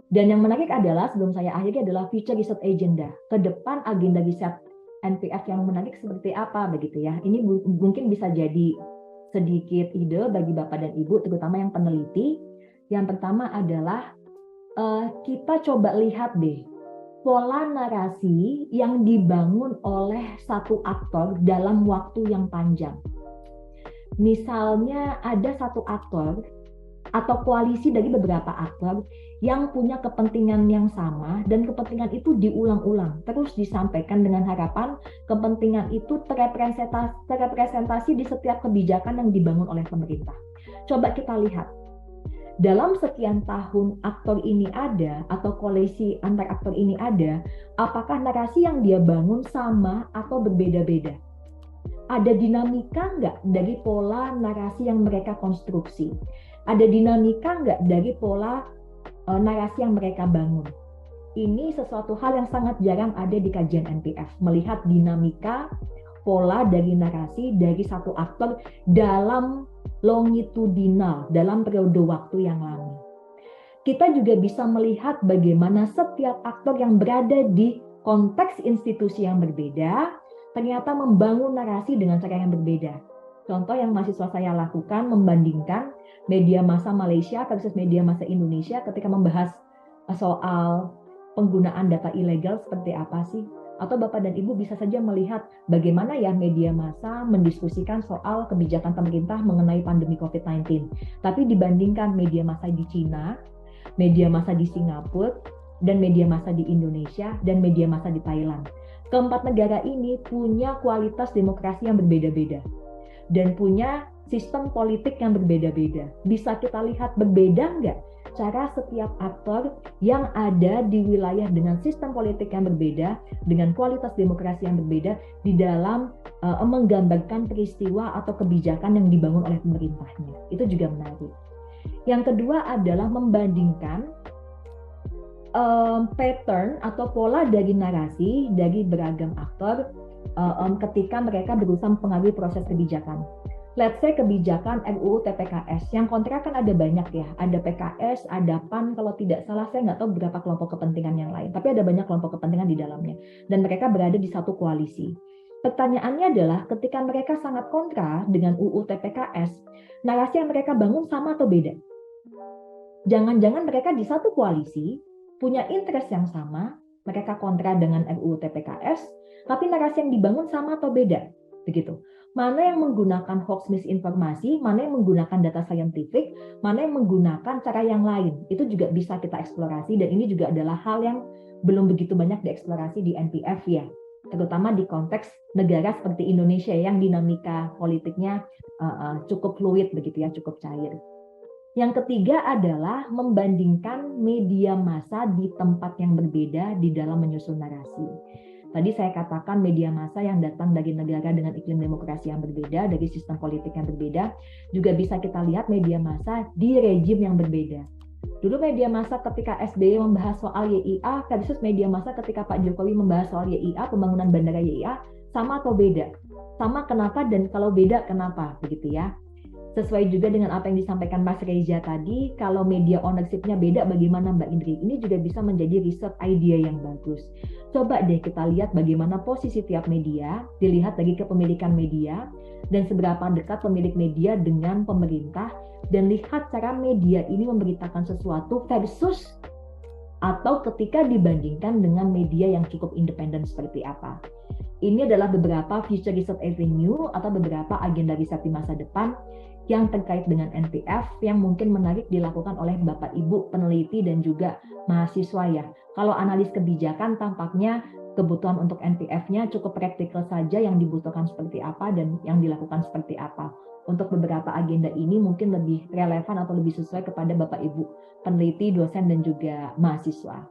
Dan yang menarik adalah, sebelum saya akhiri, adalah future research agenda. Ke depan agenda riset NPF yang menarik seperti apa begitu ya. Ini mungkin bisa jadi sedikit ide bagi Bapak dan Ibu, terutama yang peneliti. Yang pertama adalah kita coba lihat deh pola narasi yang dibangun oleh satu aktor dalam waktu yang panjang. Misalnya ada satu aktor atau koalisi dari beberapa aktor yang punya kepentingan yang sama, dan kepentingan itu diulang-ulang, terus disampaikan dengan harapan kepentingan itu terrepresentasi di setiap kebijakan yang dibangun oleh pemerintah. Coba kita lihat, dalam sekian tahun aktor ini ada, atau koalisi antar aktor ini ada, apakah narasi yang dia bangun sama atau berbeda-beda? Ada dinamika nggak dari pola narasi yang mereka konstruksi? Ada dinamika nggak dari pola narasi yang mereka bangun? Ini sesuatu hal yang sangat jarang ada di kajian NPF, melihat dinamika pola dari narasi dari satu aktor dalam longitudinal, dalam periode waktu yang lama. Kita juga bisa melihat bagaimana setiap aktor yang berada di konteks institusi yang berbeda ternyata membangun narasi dengan cara yang berbeda. Contoh yang mahasiswa saya lakukan, membandingkan media massa Malaysia versus media massa Indonesia ketika membahas soal penggunaan data ilegal seperti apa sih? Atau Bapak dan Ibu bisa saja melihat bagaimana ya media massa mendiskusikan soal kebijakan pemerintah mengenai pandemi COVID-19. Tapi dibandingkan media massa di Cina, media massa di Singapura, dan media massa di Indonesia, dan media massa di Thailand. Keempat negara ini punya kualitas demokrasi yang berbeda-beda dan punya sistem politik yang berbeda-beda. Bisa kita lihat berbeda nggak cara setiap aktor yang ada di wilayah dengan sistem politik yang berbeda, dengan kualitas demokrasi yang berbeda, di dalam menggambarkan peristiwa atau kebijakan yang dibangun oleh pemerintahnya. Itu juga menarik. Yang kedua adalah membandingkan pattern atau pola dari narasi dari beragam aktor ketika mereka berusaha mempengaruhi proses kebijakan. Let's say kebijakan RUU TPKS, yang kontra kan ada banyak ya, ada PKS, ada PAN, kalau tidak salah saya nggak tahu berapa kelompok kepentingan yang lain, tapi ada banyak kelompok kepentingan di dalamnya, dan mereka berada di satu koalisi. Pertanyaannya adalah ketika mereka sangat kontra dengan UU TPKS, narasi yang mereka bangun sama atau beda? Jangan-jangan mereka di satu koalisi, punya interest yang sama, mereka kontra dengan RUU TPKS, tapi narasi yang dibangun sama atau beda? Begitu. Mana yang menggunakan hoax misinformasi, mana yang menggunakan data saintifik, mana yang menggunakan cara yang lain. Itu juga bisa kita eksplorasi, dan ini juga adalah hal yang belum begitu banyak dieksplorasi di NPF ya. Terutama di konteks negara seperti Indonesia yang dinamika politiknya cukup fluid begitu ya, cukup cair. Yang ketiga adalah membandingkan media massa di tempat yang berbeda di dalam menyusun narasi. Tadi saya katakan media massa yang datang dari negara dengan iklim demokrasi yang berbeda, dari sistem politik yang berbeda, juga bisa kita lihat media massa di rejim yang berbeda. Dulu media massa ketika SBY membahas soal YIA versus media massa ketika Pak Jokowi membahas soal YIA, pembangunan bandara YIA, sama atau beda? Sama kenapa, dan kalau beda kenapa? Begitu ya. Sesuai juga dengan apa yang disampaikan Mas Reza tadi, kalau media ownership-nya beda, bagaimana Mbak Indri? Ini juga bisa menjadi riset idea yang bagus. Coba deh kita lihat bagaimana posisi tiap media, dilihat dari kepemilikan media, dan seberapa dekat pemilik media dengan pemerintah, dan lihat cara media ini memberitakan sesuatu versus atau ketika dibandingkan dengan media yang cukup independen seperti apa. Ini adalah beberapa future research avenue atau beberapa agenda riset di masa depan yang terkait dengan NPF yang mungkin menarik dilakukan oleh Bapak Ibu peneliti dan juga mahasiswa ya. Kalau analis kebijakan tampaknya kebutuhan untuk NPF-nya cukup praktikal saja, yang dibutuhkan seperti apa dan yang dilakukan seperti apa. Untuk beberapa agenda ini mungkin lebih relevan atau lebih sesuai kepada Bapak Ibu peneliti, dosen dan juga mahasiswa.